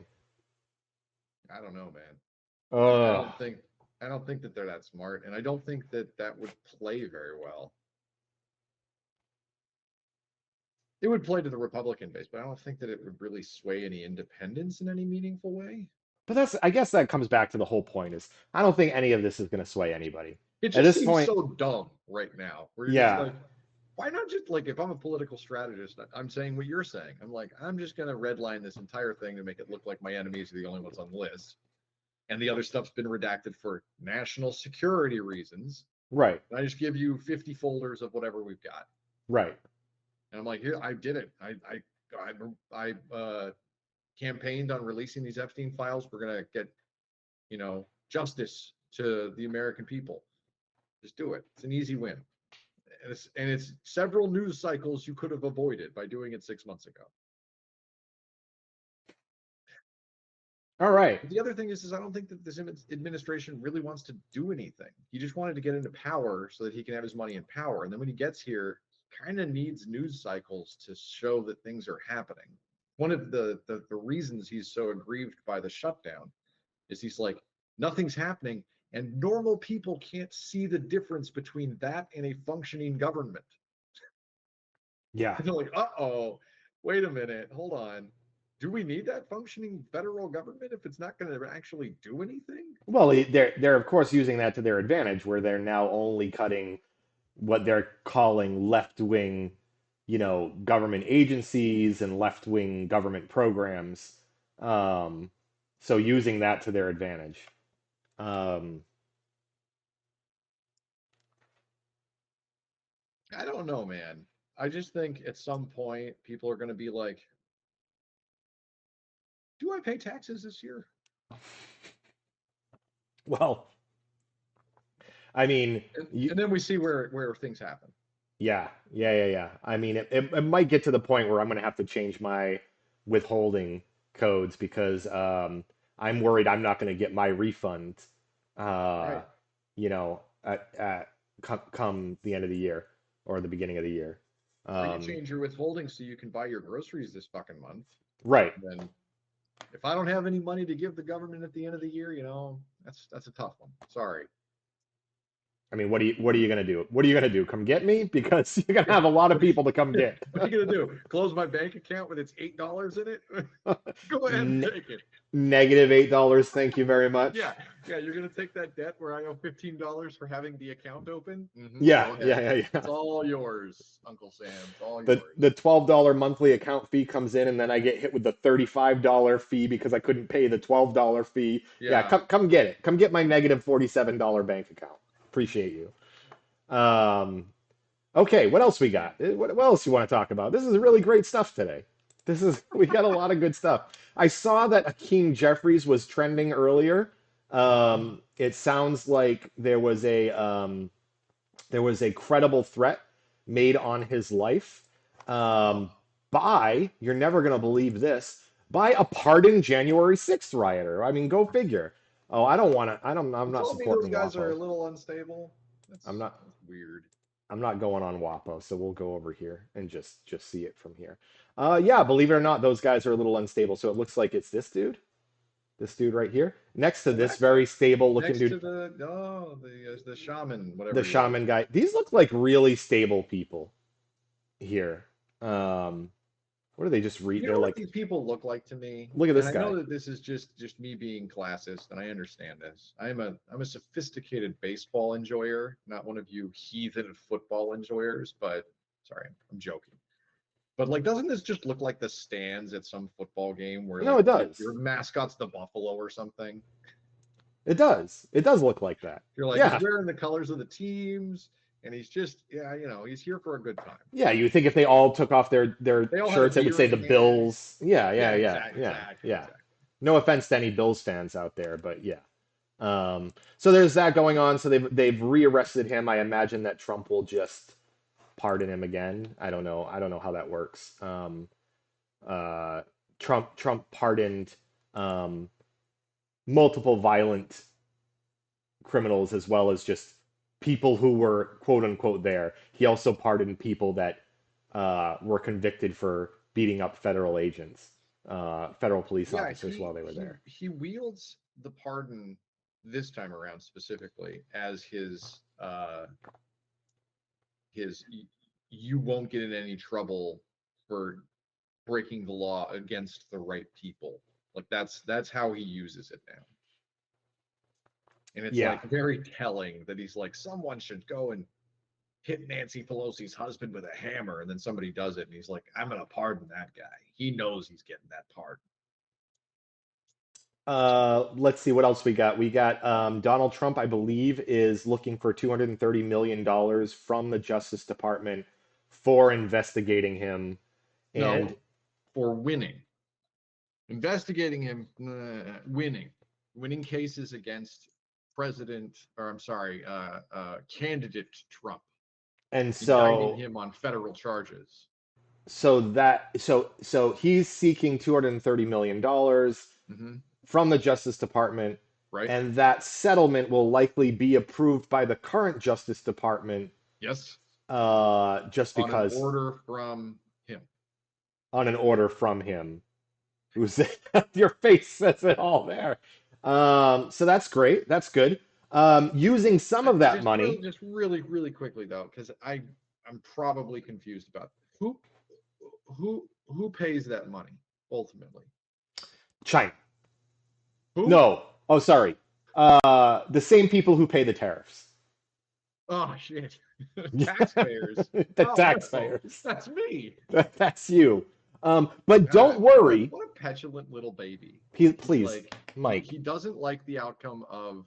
I don't know, man. I Ugh. don't think that they're that smart, and I don't think that that would play very well. It would play to the Republican base, but I don't think that it would really sway any independents in any meaningful way. But I guess that comes back to the whole point is I don't think any of this is going to sway anybody. It At just this seems point, so dumb right now. Where you're just yeah, like, why not just like if I'm a political strategist, I'm saying what you're saying. I'm like, I'm just gonna redline this entire thing to make it look like my enemies are the only ones on the list, and the other stuff's been redacted for national security reasons. right, And I just give you 50 folders of whatever we've got. right. And I'm like, here, I did it. I campaigned on releasing these Epstein files. We're gonna get, justice to the American people. Just do it. It's an easy win. And it's several news cycles you could have avoided by doing it 6 months ago. All right. But the other thing is I don't think that this administration really wants to do anything. He just wanted to get into power so that he can have his money in power. And then when he gets here, he kind of needs news cycles to show that things are happening. One of the reasons he's so aggrieved by the shutdown is he's like, nothing's happening. And normal people can't see the difference between that and a functioning government. Yeah. And they're like, uh-oh, wait a minute, hold on. Do we need that functioning federal government if it's not going to actually do anything? Well, they're of course using that to their advantage, where they're now only cutting what they're calling left-wing, government agencies and left-wing government programs. Um, so using that to their advantage. Um, I don't know, man. I just think at some point people are going to be like, do I pay taxes this year? well, I mean, And, you, and then we see where things happen. yeah. I mean, it might get to the point where I'm going to have to change my withholding codes because I'm worried I'm not going to get my refund, uh, Right. come the end of the year or the beginning of the year. Or you Um, change your withholding so you can buy your groceries this fucking month. right. Then if I don't have any money to give the government at the end of the year, that's a tough one. Sorry. I mean, what are you gonna do? What are you gonna do? Come get me? Because you're gonna have a lot of people to come get. What are you gonna do? Close my bank account with its $8 in it? Go ahead and N take it. -$8. Thank you very much. Yeah, yeah. You're gonna take that debt where I owe $15 for having the account open. Yeah, Go yeah, ahead. yeah, yeah. It's all yours, Uncle Sam. It's all The yours. the $12 monthly account fee comes in, and then I get hit with the $35 fee because I couldn't pay the $12 fee. Yeah, Yeah. come get it. Come get my -$47 bank account. Appreciate you. Okay, what else we got? What else you want to talk about? This is really great stuff today. We got a lot of good stuff. I saw that Hakeem Jeffries was trending earlier. Uh-huh. It sounds like there was a credible threat made on his life Oh. um, by, you're never going to believe this, by a pardoned January 6th rioter. I mean, go figure. Oh, I don't want to, I'm You not told me those supporting guys are WAPO. a little unstable. I'm not, That's weird. I'm not going on WAPO, so we'll go over here and just see it from here. Yeah, believe it or not, those guys are a little unstable. So it looks like it's this dude right here, next to Oh, this that guy. very stable looking Next dude, to the shaman, the whatever he is. shaman guy. These look like really stable people here. Um, what are they just read? You They're know what like, these people look like to me? look at And this I guy. know that this is just me being classist, and I understand this. I'm a sophisticated baseball enjoyer, not one of you heathen football enjoyers, but sorry, I'm joking. But like, doesn't this just look like the stands at some football game where No, like it your does. mascot's the buffalo or something? It does. It does look like that. You're like, he's Yeah. wearing the colors of the teams, and he's just, yeah, he's here for a good time. Yeah, you think if they all took off their They all had a shirts, it would beer say in the hand. Bills. Yeah, yeah, Yeah, yeah, exactly, yeah, exactly, yeah. exactly. No offense to any Bills fans out there, but yeah. So there's that going on. So they've rearrested him. I imagine that Trump will just pardon him again. I don't know. I don't know how that works. Uh, Trump pardoned um, multiple violent criminals as well as just people who were quote unquote there. He also pardoned people that were convicted for beating up federal agents, federal police Yeah, officers he while they were he there. he wields the pardon this time around specifically as his you won't get in any trouble for breaking the law against the right people. Like that's how he uses it now. And it's Yeah. like very telling that he's like, someone should go and hit Nancy Pelosi's husband with a hammer, and then somebody does it, and he's like, I'm gonna pardon that guy. He knows he's getting that pardon. Let's see what else we got. We got Donald Trump, I believe, is looking for $230 million from the Justice Department for investigating him. And No, for winning, investigating him, winning cases against President, or I'm sorry, candidate Trump, and indicting so him on federal charges. so he's seeking $230 million Hmm. from the Justice Department, Right? and that settlement will likely be approved by the current Justice Department, Yes, just on an because order from him. on an order from him. Who's your face says it all there. So that's great. That's good. Using some of that money. Just really, really quickly though, because I'm probably confused about who who pays that money ultimately. China. Who? No. Oh, sorry. The same people who pay the tariffs. Oh shit! Yeah. Taxpayers. The Oh no, taxpayers. that's me. That's you. But don't God, worry. what a petulant little baby. He's Please, like Mike. he doesn't like the outcome of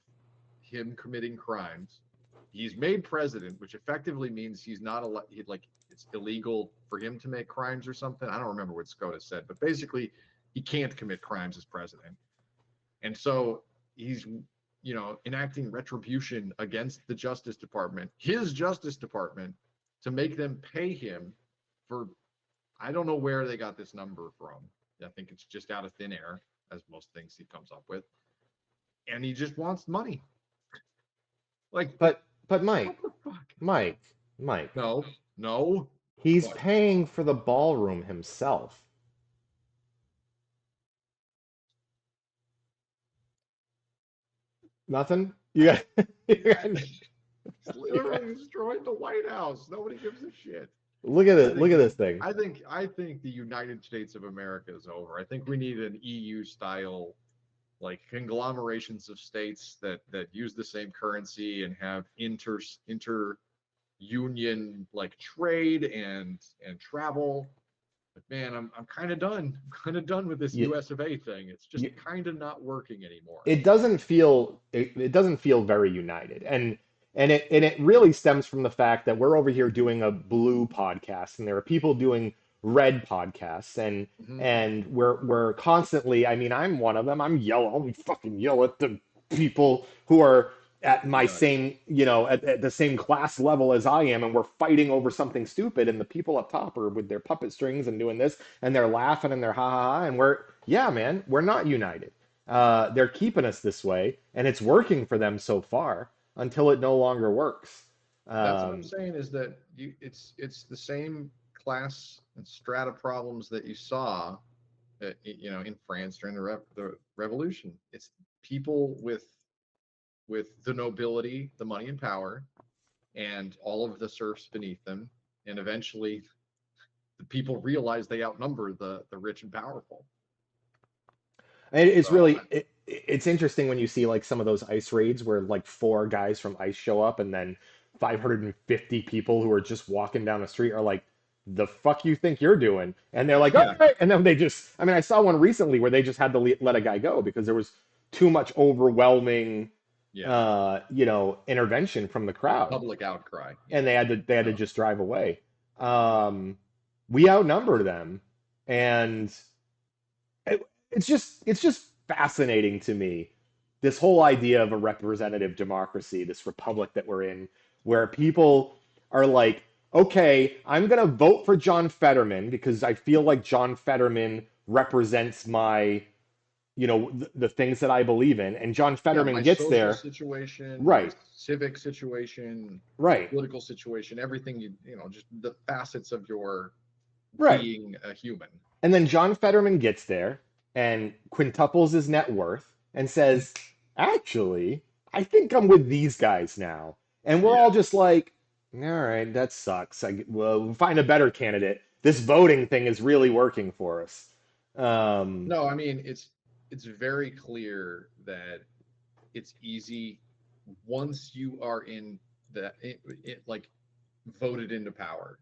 him committing crimes. He's made president, which effectively means he's not like it's illegal for him to make crimes or something. I don't remember what SCOTUS said, but basically he can't commit crimes as president. And so he's enacting retribution against the Justice Department, his Justice Department, to make them pay him for I don't know where they got this number from. I think it's just out of thin air, as most things he comes up with. And he just wants money. Like, But what Mike, the fuck? Mike, Mike. No, no. He's What? paying for the ballroom himself. Nothing? You got, you got He's literally destroyed the White House. Nobody gives a shit. look at I it. Look think at this thing. I think the United States of America is over. I think we need an EU style like conglomerations of states that use the same currency and have inter union like trade and travel. But man, I'm kind of done. I'm kind of done with this You, US of A thing. It's just you, kind of not working anymore. it doesn't feel very united, and it really stems from the fact that we're over here doing a blue podcast, and there are people doing read podcasts, Hmm. and we're constantly, I mean, I'm one of them. I'll fucking yell at the people who are at my Nuts. same, at the same class level as I am, and we're fighting over something stupid, and the people up top are with their puppet strings and doing this, and they're laughing and they're ha ha ha, and yeah, man, we're not united. They're keeping us this way, and it's working for them so far until it no longer works. That's what I'm Um, saying is that it's the same class and strata problems that you saw, in France during the revolution. It's people with the nobility, the money and power, and all of the serfs beneath them, and eventually the people realize they outnumber the rich and powerful. And it's So really it's interesting when you see like some of those ice raids where like four guys from ICE show up and then 550 people who are just walking down the street are like, the fuck you think you're doing? And they're like, yeah, okay. And then they just, I mean, I saw one recently where they just had to let a guy go because there was too much overwhelming, yeah, intervention from the crowd, public outcry. and Yeah, they had to no, just drive away. yeah, We outnumber them, and it's just fascinating to me, this whole idea of a representative democracy, this republic that we're in, where people are like, okay, I'm going to vote for John Fetterman because I feel like John Fetterman represents my, the things that I believe in. And John yeah. Fetterman My gets social there. situation, my Right, civic situation, my right, political situation, everything just the facets of your right. being a human. And then John Fetterman gets there and quintuples his net worth and says, actually, I think I'm with these guys now. And we're all Yeah. just like, all right, that sucks. We'll find a better candidate. This voting thing is really working for us. Um, No, I mean it's very clear that it's easy once you are in like voted into power.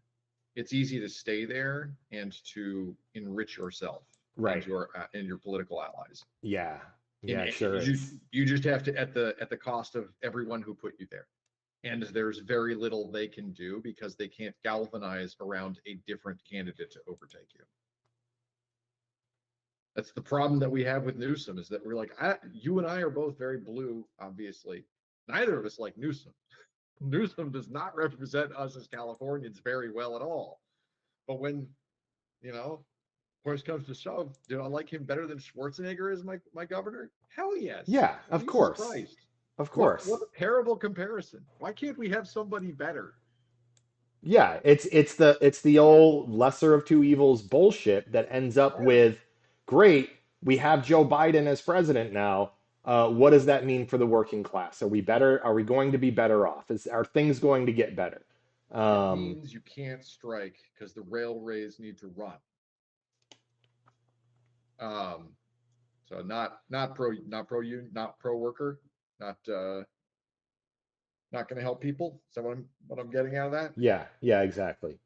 It's easy to stay there and to enrich yourself right. and your political allies. Yeah. And Yeah, sure is. you just have to at the cost of everyone who put you there. And there's very little they can do because they can't galvanize around a different candidate to overtake you. That's the problem that we have with Newsom is that we're like, you and I are both very blue, obviously. Neither of us like Newsom. Newsom does not represent us as Californians very well at all. But when, worse comes to shove, do I like him better than Schwarzenegger as my governor? Hell yes. Yeah, of Jesus course. Christ. Of What course. a terrible comparison. Why can't we have somebody better? Yeah, it's the old lesser of two evils bullshit that ends up Yeah. with, great, we have Joe Biden as president now. What does that mean for the working class? Are we better? Are we going to be better off? Are things going to get better? It Um, means you can't strike because the railways need to run. Um, so not pro worker, not not going to help people. Is that what I'm getting out of that? yeah, yeah, exactly.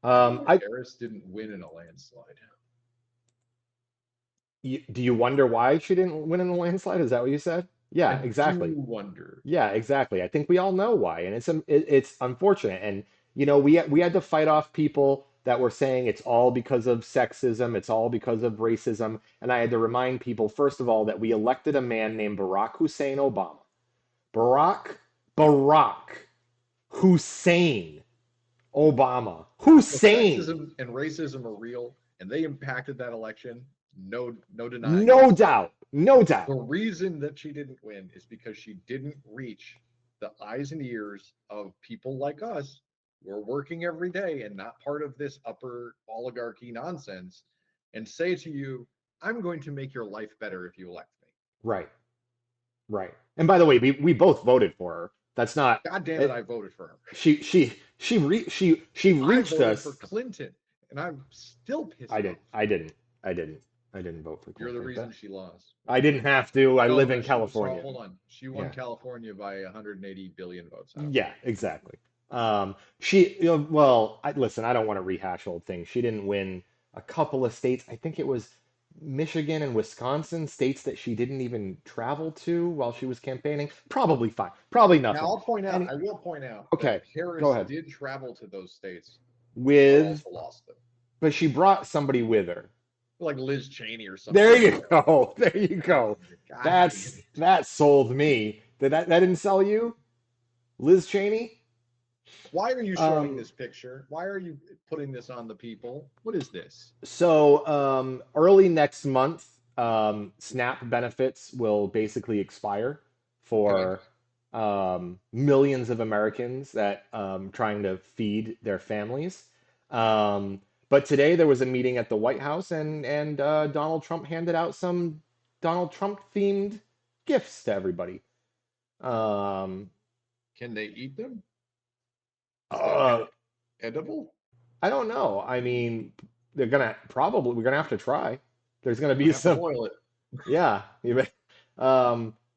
Kamala I Harris didn't win in a landslide. Do you wonder why she didn't win in the landslide? Is that what you said? I Yeah, do exactly. wonder. Yeah, exactly. I think we all know why, and it's unfortunate. And we had to fight off people that were saying it's all because of sexism, it's all because of racism, and I had to remind people first of all that we elected a man named Barack Hussein Obama. Barack Hussein Obama. Well, Hussein. sexism and racism are real, and they impacted that election. No denying it. No doubt. No doubt. The reason that she didn't win is because she didn't reach the eyes and ears of people like us who are working every day and not part of this upper oligarchy nonsense and say to you, I'm going to make your life better if you elect me. Right. Right. And by the way, we both voted for her. That's not God damn it, it, I voted for her. she I reached voted for us. Clinton, and I'm still I pissed didn't. off. I didn't. I didn't. I didn't vote for You're the Clinton, reason but she lost. I didn't have to. I No, live in no, so California. hold on. She won Yeah. California by 180 billion votes. I don't know. Yeah, exactly. Well, listen, I don't want to rehash old things. She didn't win a couple of states. I think it was Michigan and Wisconsin, states that she didn't even travel to while she was campaigning. Probably fine. Probably Now nothing. I will point out that Okay, go Harris ahead. did travel to those states, but With also lost them. but she brought somebody with her. Like Liz Cheney or some There shit. you go. There you go. God damn That's it. that sold me. That didn't sell you, Liz Cheney? Why are you showing Um, this picture? Why are you putting this on the people? What is this? early next month, SNAP benefits will basically expire Okay. for millions of Americans that trying to feed their families. But today there was a meeting at the White House, and Donald Trump handed out some Donald Trump themed gifts to everybody. Um, Can they eat them? Is that uh, edible? I don't know. I mean, we're gonna have to try. There's gonna Might be have to some. boil it. Yeah.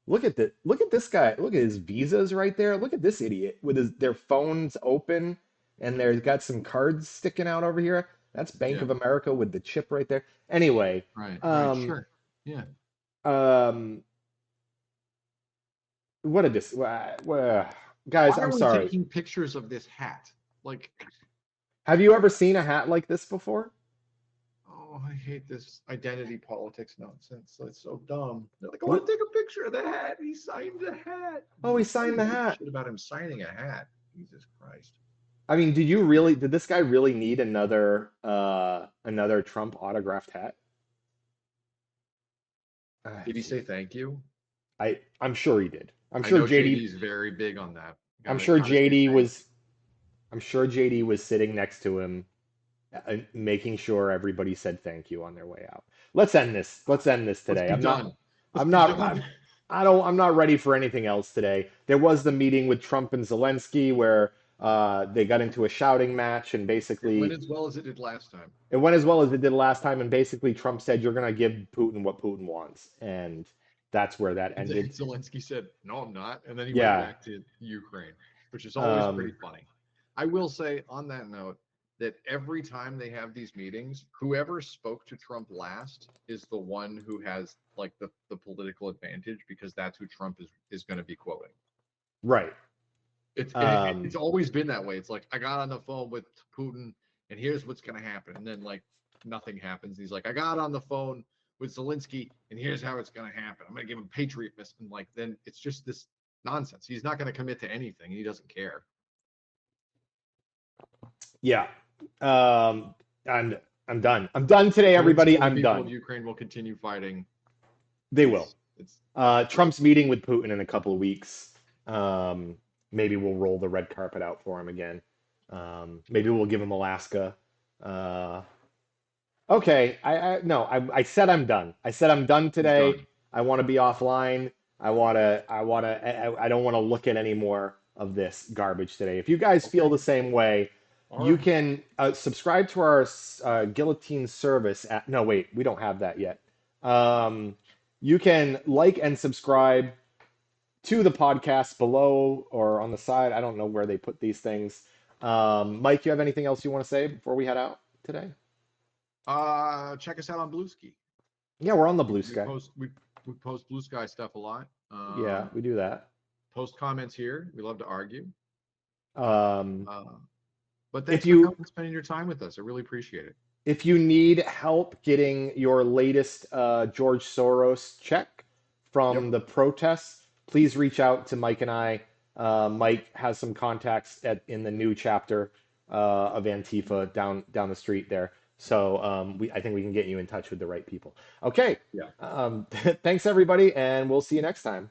Look at this guy. Look at his visas right there. Look at this idiot with their phones open and they've got some cards sticking out over here. That's Bank Yeah. of America with the chip right there. Anyway, Right. Right. um, Sure. Yeah. um, what a dis guys, Why I'm are we sorry. taking pictures of this hat? Like, Have you ever seen a hat like this before? oh, I hate this identity politics nonsense. It's so dumb. They're like, I want What? to take a picture of the hat. He signed the hat. Oh, he I signed don't the give a hat. shit about him signing a hat. Jesus Christ. I mean, did this guy really need another Trump autographed hat? Ah, Did he say thank you? I'm sure he did. I know JD's very big on that. I'm Gotta sure gotta say JD thanks. was I'm sure JD was sitting next to him, making sure everybody said thank you on their way out. Let's end this. Let's end this Let's today. be done. Let's I'm be not done. I'm not ready for anything else today. There was the meeting with Trump and Zelensky where they got into a shouting match and It went basically as well as it did last time. it went as well as it did last time, and basically Trump said you're going to give Putin what Putin wants, and that's where that And ended. Zelensky said, "No, I'm not," and then he went Yeah. back to Ukraine, which is always pretty Um, funny. I will say on that note that every time they have these meetings, whoever spoke to Trump last is the one who has like the political advantage because that's who Trump is going to be quoting. right. It's Um, always been that way. It's like I got on the phone with Putin, and here's what's going to happen, and then like nothing happens. He's like, I got on the phone with Zelensky, and here's how it's going to happen. I'm going to give him Patriot miss, and like then it's just this nonsense. He's not going to commit to anything. He doesn't care. yeah. Um, I'm I'm done. I'm done today, Zelensky everybody. and the I'm people of done. Ukraine will continue fighting. They will. It's great. Trump's meeting with Putin in a couple of weeks. Um, maybe we'll roll the red carpet out for him again. Maybe we'll give him Alaska. Uh, okay, I no, I said I'm done. I said I'm done He's today. done. I want to be offline. I don't want to look at any more of this garbage today. If you guys feel Okay. the same way, All you right. can subscribe to our Guillotine service at, no, wait, we don't have that yet. Um, you can like and subscribe to the podcast below or on the side. I don't know where they put these things. Mike, you have anything else you want to say before we head out today? Check us out on Bluesky. Yeah, we're on the We, Blue we Sky. post we, we post Blue Sky stuff a lot. Yeah, we do that. Post comments here. We love to argue. Um, Uh, but if thanks for coming you and spending your time with us. I really appreciate it. if you need help getting your latest George Soros check from Yep. the protests, please reach out to Mike and I. Mike has some contacts in the new chapter of Antifa down the street there. So I think we can get you in touch with the right people. Okay. Yeah. Thanks everybody, and we'll see you next time.